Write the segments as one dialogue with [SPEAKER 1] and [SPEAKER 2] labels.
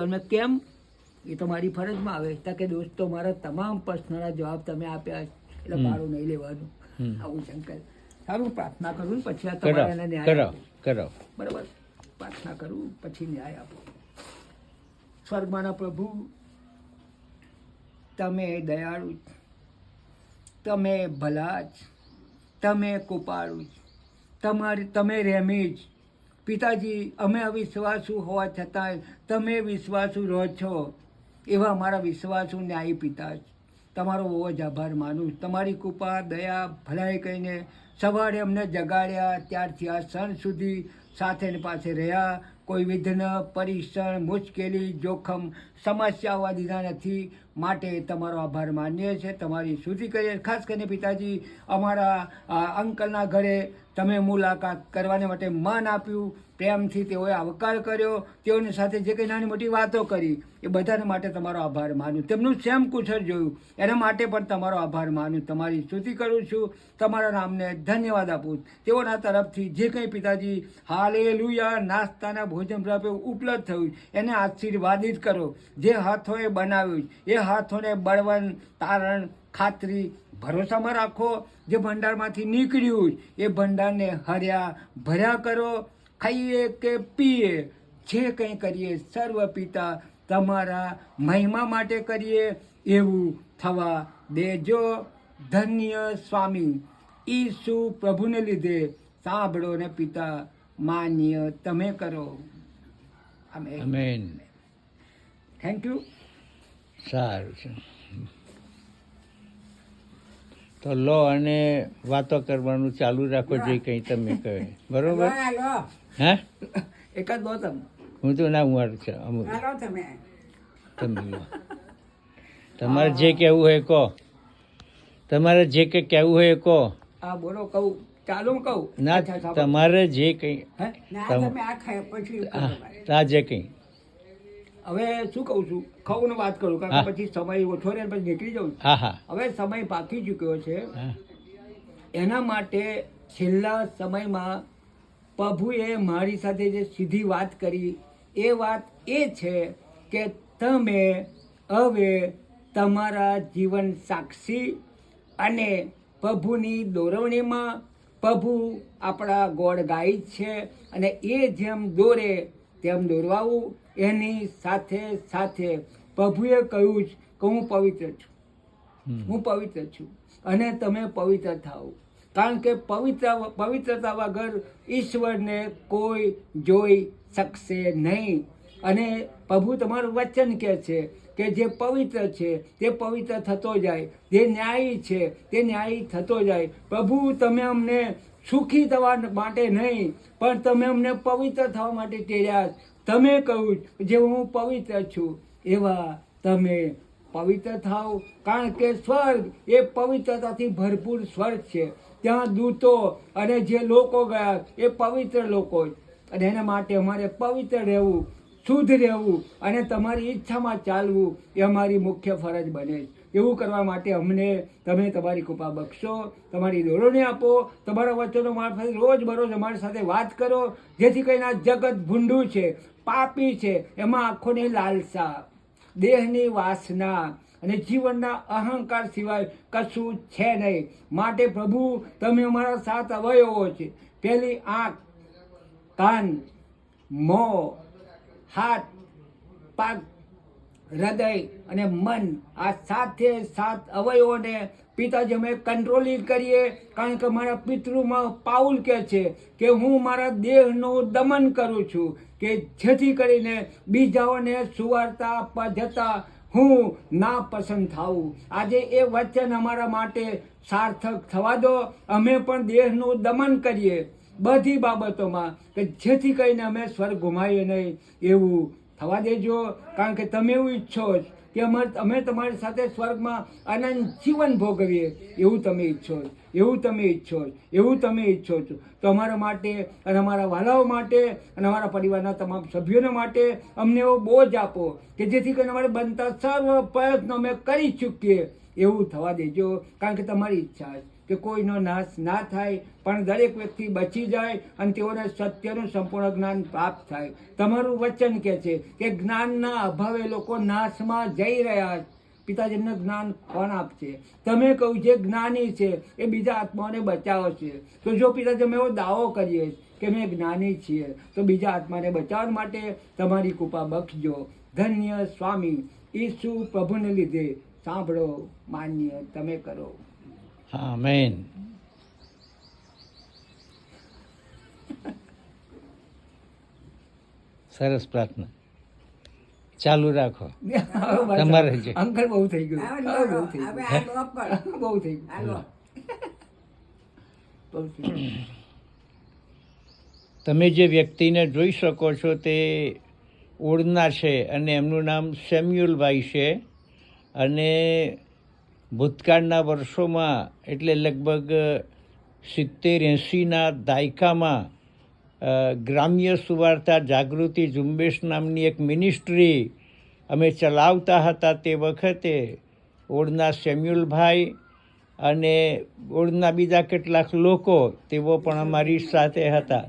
[SPEAKER 1] તમે કેમ એ તો મારી ફરજમાં આવે તો કે દોસ્તો મારા તમામ પ્રશ્નોના જવાબ તમે આપ્યા એટલે મારું નહીં લેવાનું. આવું શંકર સારું પ્રાર્થના કરું પછી આ તમારા એને ન્યાય કરો. બરાબર, પ્રાર્થના કરું પછી ન્યાય આપો. સ્વર્ગમાંના પ્રભુ, તમે દયાળુ, તમે ભલા જ, તમે કૃપાળુ જ, તમે રેમી જ. પિતાજી, અમે અવિશ્વાસુ હોવા છતાં તમે વિશ્વાસુ રહો છો એવા અમારા વિશ્વાસુ ન્યાયી પિતા જ. તમારો બહુ જ આભાર માનું. તમારી કૃપા દયા ભલાઈ કહીને સવારે અમને જગાડ્યા ત્યારથી આ ક્ષણ સુધી સાથે પાસે રહ્યા. કોઈ વિઘ્ન, પરીક્ષણ, મુશ્કેલી, જોખમ, સમસ્યા આવવા દીધા નથી. માટે તમારો આભાર માનીએ છીએ, તમારી સ્તુતિ કરીએ. ખાસ કરીને પિતાજી, અમારા અંકલના ઘરે તમે મુલાકાત કરવાને માટે મન આપ્યું, પ્રેમથી તેઓએ આવકાર કર્યો, તેઓની સાથે જે કંઈ નાની મોટી વાતો કરી એ બધાને માટે તમારો આભાર માનું. તેમનું સેમ કુશળ જોયું એના માટે પણ તમારો આભાર માનું. તમારી સ્તુતિ કરું છું, તમારા નામને ધન્યવાદ આપું. તેઓના તરફથી જે કંઈ પિતાજી હાલેલુયા નાસ્તાના ભોજન પ્રાપ્ત ઉપલબ્ધ થયું એને આશીર્વાદિત કરો. જે હાથોએ બનાવ્યું એ હાથોને બળવન, તારણ, ખાતરી, ભરોસામાં રાખો. જે ભંડારમાંથી નીકળ્યું એ ભંડારને હર્યા ભર્યા કરો. ખાઈએ કે પીએ, જે કંઈ કરીએ સર્વ પિતા તમારા મહિમા માટે કરીએ એવું થવા દેજો. ધન્ય સ્વામી ઈસુ પ્રભુને લીધે સાંભળો ને પિતા માન્ય તમે કરો. આમેન. Thank you.
[SPEAKER 2] સારું છે. તો લો અને વાતો કરવાનું ચાલુ રાખો જે કંઈ તમે કહે. બરોબર? હે
[SPEAKER 1] એકાદ દો તમે.
[SPEAKER 2] હું તો ના ઉંમર છે અમુક. તમે લો. તમારે જે કહેવું હોય કહો. તમારે જે કંઈ કહેવું હોય કહો.
[SPEAKER 1] હા બોલો, કહું ચાલુ કહું.
[SPEAKER 2] ના, તમારે જે કંઈ આ જે કંઈ.
[SPEAKER 1] હવે શું કહું છું, ખાવું ને વાત કરું કારણ કે પછી સમય ઓછો રહે પછી નીકળી જાઉં.
[SPEAKER 2] હા હા.
[SPEAKER 1] હવે સમય પાકી ચૂક્યો છે. એના માટે છેલ્લા સમયમાં પ્રભુએ મારી સાથે જે સીધી વાત કરી એ વાત એ છે કે તમે હવે તમારા જીવન સાક્ષી અને પ્રભુની દોરવણીમાં, પ્રભુ આપણા ગોડ ગાઈડ છે અને એ જેમ દોરે તેમ દોરવાવું. એની સાથે સાથે પ્રભુએ કહ્યું છે કે હું પવિત્ર છું, હું પવિત્ર છું અને તમે પવિત્ર થાઓ. કારણ કે પવિત્રતા વગર ઈશ્વરને કોઈ જોઈ શકશે નહીં. અને પ્રભુ તમારું વચન કહે છે કે જે પવિત્ર છે તે પવિત્ર થતો જાય, જે ન્યાયી છે તે ન્યાયી થતો જાય. પ્રભુ તમે અમને સુખી થવા માટે નહીં પણ તમે અમને પવિત્ર થવા માટે ટેર્યા. તમે કહ્યું જે હું પવિત્ર છું એવા તમે પવિત્ર થાઓ. કારણ કે સ્વર્ગ એ પવિત્રતાથી ભરપૂર સ્વર્ગ છે. ત્યાં દૂતો અને જે લોકો ગયા એ પવિત્ર લોકો જ. અને એના માટે અમારે પવિત્ર રહેવું, શુદ્ધ રહેવું અને તમારી ઈચ્છામાં ચાલવું એ અમારી મુખ્ય ફરજ બને. એવું કરવા માટે અમને તમે તમારી કૃપા બક્ષો, તમારી દોરવણી આપો. તમારા વચનો મારફતે રોજ બરોજ અમારી સાથે વાત કરો, જેથી કરીને આ જગત ભૂંડું છે, પાપી છે, એમાં આંખોની લાલસા, દેહની વાસના અને જીવનના અહંકાર સિવાય કશું છે નહીં. માટે પ્રભુ તમે અમારા 7 અવયવો છે. પહેલી આંખ, કાન, મોં, હાથ, પગ, હૃદય અને મન, આ 7 અવયવોને પિતાજી અમે કંટ્રોલિંગ કરીએ. કારણ કે મારા પિતૃમાં પાઉલ કહે છે કે હું મારા દેહનું દમન કરું છું કે જેથી કરીને બીજાઓને સુવાર્તા આપવા જતાં હું ના પસંદ થાઉં. આજે એ વચન અમારા માટે સાર્થક થવા દો. અમે પણ દેહનું દમન કરીએ બધી બાબતોમાં કે જેથી કરીને અમે સ્વર્ગ ગુમાવીએ નહીં. એવું થવા દેજો. કારણ કે તમે એવું ઈચ્છો છો કે અમે તમારી સાથે સ્વર્ગમાં આનંદ જીવન ભોગવીએ. એવું તમે ઈચ્છો છો, એવું તમે ઈચ્છો છો, એવું તમે ઈચ્છો છો. તો અમારા માટે અને અમારા વાલાઓ માટે અને અમારા પરિવારના તમામ સભ્યોને માટે અમને એવો બોજ આપો કે જેથી કરીને અમારે બનતા સર્વ પ્રયત્નો અમે કરી ચૂકીએ. એવું થવા દેજો. કારણ કે તમારી ઈચ્છા છે કે કોઈનો નાશ ના થાય, પણ દરેક વ્યક્તિ બચી જાય અને તેઓને સત્યનું સંપૂર્ણ જ્ઞાન પ્રાપ્ત થાય. તમારું વચન કહે છે કે જ્ઞાનના અભાવે લોકો નાશમાં જઈ રહ્યા છે. પિતાજીને જ્ઞાન કોણ આપશે? તમે કહ્યું જે જ્ઞાની છે એ બીજા આત્માઓને બચાવો છે. તો જો પિતાજી અમે એવો દાવો કરીએ કે અમે જ્ઞાની છીએ, તો બીજા આત્માને બચાવવા માટે તમારી કૃપા બક્ષજો. ધન્ય સ્વામી ઈસુ પ્રભુને લીધે સાંભળો, માન્ય તમે કરો.
[SPEAKER 2] આમેન. સરસ પ્રાર્થના ચાલુ રાખો. તમારે જે
[SPEAKER 1] અંકલ બહુ થઈ ગયું, બહુ થઈ ગયું, બહુ થઈ ગયું.
[SPEAKER 2] તમે જે વ્યક્તિને જોઈ શકો છો તે ઓળના છે અને એમનું નામ સેમ્યુઅલભાઈ છે. અને ભૂતકાળના વર્ષોમાં એટલે લગભગ 70-80ના દાયકામાં ગ્રામ્ય સુવાર્તા જાગૃતિ ઝુંબેશ નામની એક મિનિસ્ટ્રી અમે ચલાવતા હતા. તે વખતે ઓળના સેમ્યુઅલભાઈ અને ઓળના બીજા કેટલાક લોકો તેઓ પણ અમારી સાથે હતા.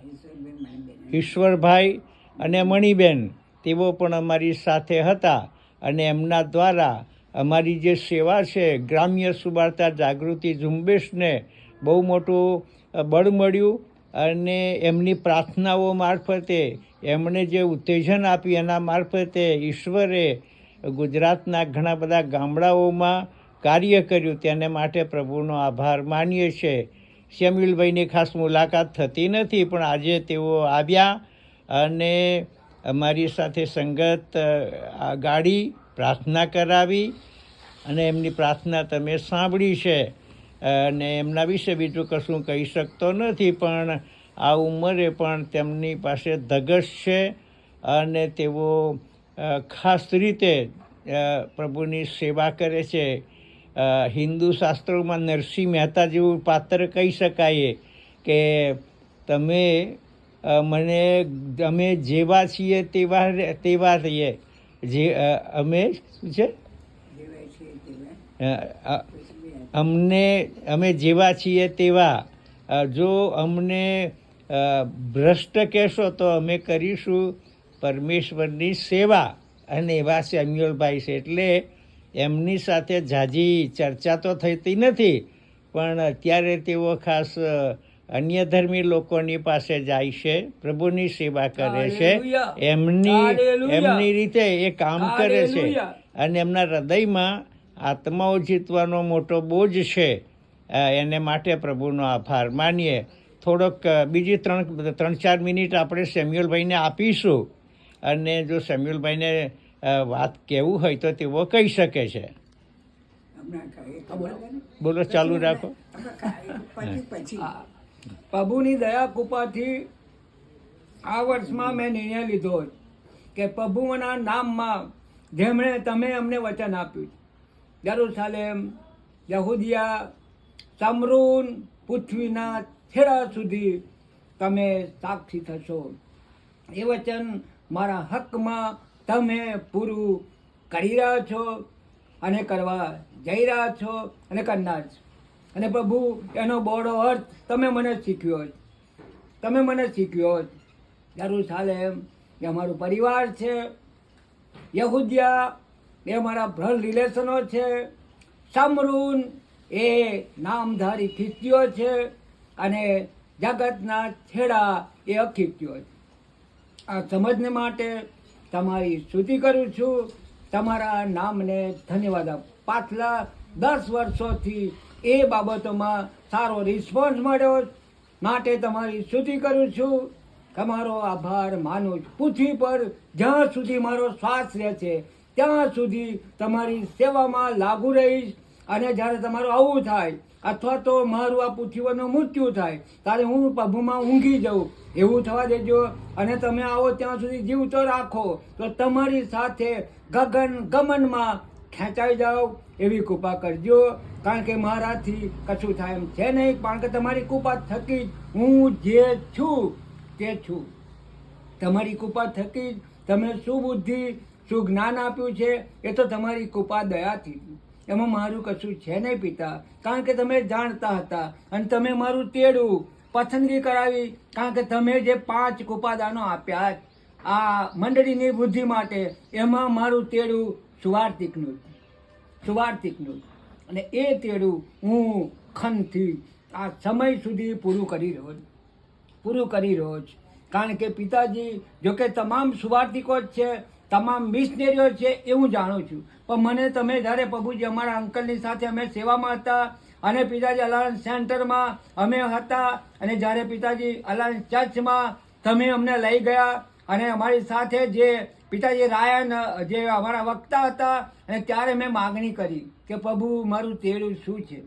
[SPEAKER 2] ઈશ્વરભાઈ અને મણિબેન તેઓ પણ અમારી સાથે હતા. અને એમના દ્વારા અમારી જે સેવા છે ગ્રામ્ય સુવાર્તા જાગૃતિ ઝુંબેશને બહુ મોટું બળ મળ્યું. અને એમની પ્રાર્થનાઓ મારફતે એમણે જે ઉત્તેજન આપ્યું એના મારફતે ઈશ્વરે ગુજરાતના ઘણા બધા ગામડાઓમાં કાર્ય કર્યું. તેને માટે પ્રભુનો આભાર માનીએ છીએ. સેમ્યુઅલભાઈની ખાસ મુલાકાત થતી નથી, પણ આજે તેઓ આવ્યા અને અમારી સાથે સંગત ગાડી પ્રાર્થના કરાવી અને એમની પ્રાર્થના તમે સાંભળી છે. અને એમના વિશે બીજું કશું કહી શકતો નથી, પણ આ ઉંમરે પણ તેમની પાસે ધગશ છે અને તેઓ ખાસ રીતે પ્રભુની સેવા કરે છે. હિન્દુ શાસ્ત્રોમાં નરસિંહ મહેતા જેવું પાત્ર કહી શકાય કે તમે અમે જેવા છીએ તેવા રહીએ. જે અમે શું છે અમે જેવા છીએ તેવા. જો અમને ભ્રષ્ટ કહેશો તો અમે કરીશું પરમેશ્વરની સેવા. અને એવા સેમ્યુઅલભાઈ છે. એટલે એમની સાથે ઝાઝી ચર્ચા તો થતી નથી, પણ અત્યારે તેઓ ખાસ અન્ય ધર્મી લોકોની પાસે જાય છે, પ્રભુની સેવા કરે છે. એમની રીતે એ કામ કરે છે. અને એમના હૃદયમાં આત્માઓ જીતવાનો મોટો બોજ છે. એને માટે પ્રભુનો આભાર માનીએ. થોડોક બીજી 3-4 મિનિટ આપણે સેમ્યુઅલભાઈને આપીશું. અને જો સેમ્યુઅલભાઈને વાત કહેવું હોય તો તેઓ કહી શકે છે. બોલો, ચાલુ રાખો.
[SPEAKER 1] પ્રભુની દયા કૃપાથી આ વર્ષમાં મેં નિર્ણય લીધો કે પ્રભુના નામમાં જેમણે તમે અમને વચન આપ્યું, યરુશલેમ, યહૂદિયા, સમરૂન, પૃથ્વીના છેડા સુધી તમે સાક્ષી થશો. એ વચન મારા હકમાં તમે પૂરું કરી રહ્યા છો અને કરવા જઈ રહ્યા છો અને કરનાર છો. અને પ્રભુ એનો બહોળો અર્થ તમે મને શીખ્યો. યરુશલેમ એ અમારું પરિવાર છે. યહૂદિયા એ અમારા બ્લડ રિલેશનો છે. સમરૂન એ નામધારી ખ્રિસ્તીઓ છે. અને જગતના છેડા એ અખ્રિસ્તીઓ છે. આ સમજને માટે તમારી સ્તુતિ કરું છું. તમારા નામને ધન્યવાદ આપો. પાછલા 10 વર્ષોથી એ બાબતોમાં સારો રિસ્પોન્સ મળ્યો માટે તમારી સ્તુતિ કરું છું. તમારો આભાર માનું છું. પૃથ્વી પર જ્યાં સુધી મારો શ્વાસ રહે છે ત્યાં સુધી તમારી સેવામાં લાગુ રહીશ. અને જ્યારે તમારું આવું થાય અથવા તો મારું આ પૃથ્વીનું મૃત્યુ થાય ત્યારે હું પ્રભુમાં ઊંઘી જાઉં એવું થવા દેજો. અને તમે આવો ત્યાં સુધી જીવતો રાખો તો તમારી સાથે ગગન ગમનમાં ખેંચાઈ જાઓ એવી કૃપા કરજો. કારણ કે મારાથી કશું થાય એમ છે નહીં, કારણ કે તમારી કૃપા થકી હું જે છું તે છું. તમારી કૃપા થકી તમે શું બુદ્ધિ શું જ્ઞાન આપ્યું છે એ તો તમારી કૃપા દયાથી. એમાં મારું કશું છે નહીં પિતા, કારણ કે તમે જાણતા હતા અને તમે મારું તેડું પસંદગી કરાવી, કારણ કે તમે જે 5 ઉપાદાનો આપ્યા આ મંડળીની બુદ્ધિ માટે, એમાં મારું તેડું સુવાર્તિકનું અને એ તેડું હું ખનથી આ સમય સુધી પૂરું કરી રહ્યો છું. કારણ કે પિતાજી, જો કે તમામ સુવાર્તિકો જ છે, તમામ મિશનરીઓ છે એ હું જાણું છું, પણ મને તમે જ્યારે પ્રભુજી અમારા અંકલની સાથે અમે સેવામાં હતા અને પિતાજી અલાયન્સ સેન્ટરમાં અમે હતા, અને જ્યારે પિતાજી અલાયન્સ ચર્ચમાં તમે અમને લઈ ગયા અને અમારી સાથે જે પિતાજી રાયન જે અમારા વક્તા હતા, અને ત્યારે મેં માગણી કરી કે પ્રભુ મારું તેડું શું છે,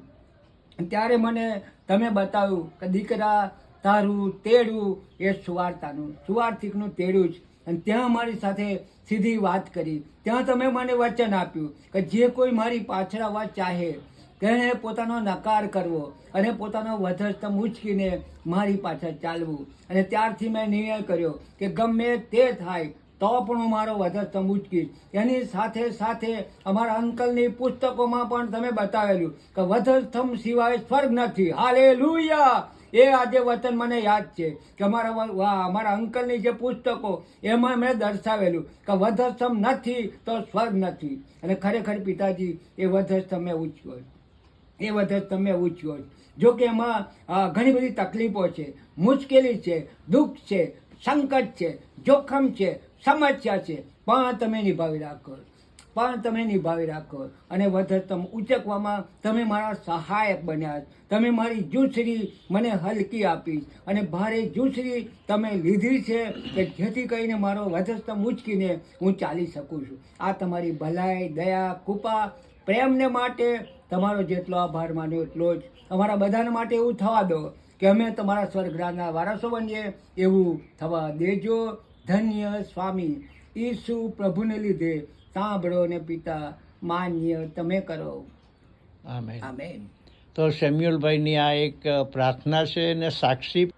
[SPEAKER 1] ત્યારે મને તમે બતાવ્યું કે દીકરા તારું તેડું એ સુવાર્તિકનું તેડું જ. અને ત્યાં મારી સાથે સીધી વાત કરી, ત્યાં તમે મને વચન આપ્યું કે જે કોઈ મારી પાછળ આવવા ચાહે તેણે પોતાનો નકાર કરવો અને પોતાનો વધસ્તંભ ઉંચકીને મારી પાછળ ચાલવું. અને ત્યારથી મેં નિર્ણય કર્યો કે ગમે તે થાય તો પણ હું મારો વધસ્તંભ ઉંચકીશ. એની સાથે સાથે અમારા અંકલની પુસ્તકોમાં પણ તમે બતાવેલું કે વધસ્તંભ સિવાય સ્વર્ગ નથી. હાલેલુયા! એ આજે વચન મને યાદ છે કે અમારા અંકલની જે પુસ્તકો એમાં મેં દર્શાવેલું કે વધસ્તંભ નથી તો સ્વર્ગ નથી. અને ખરેખર પિતાજી એ વધસ્તંભ મેં ઉંચ્યો. જો કે એમાં ઘણી બધી તકલીફો છે, મુશ્કેલી છે, દુઃખ છે, સંકટ છે, જોખમ છે, સમસ્યા છે, પણ તમે નિભાવી રાખો. અને વધસ્તંભ ઉંચકવામાં તમે મારા સહાયક બન્યા. તમે મારી જૂસરી મને હલકી આપી અને ભારે જૂસરી તમે લીધી છે કે જેથી કરીને મારો વધસ્તંભ ઉંચકીને હું ચાલી શકું છું. આ તમારી ભલાઈ, દયા, કૃપા, પ્રેમને માટે તમારો જેટલો આભાર માન્યો એટલો જ. અમારા બધાના માટે એવું થવા દો કે અમે તમારા સ્વર્ગરાજના વારસો બનીએ, એવું થવા દેજો. ધન્ય સ્વામી ઈસુ પ્રભુને લીધે સાંભળો ને પિતા માન્ય તમે કરો.
[SPEAKER 2] આમેન.
[SPEAKER 1] આમેન.
[SPEAKER 2] તો સેમ્યુઅલભાઈની આ એક પ્રાર્થના છે અને સાક્ષી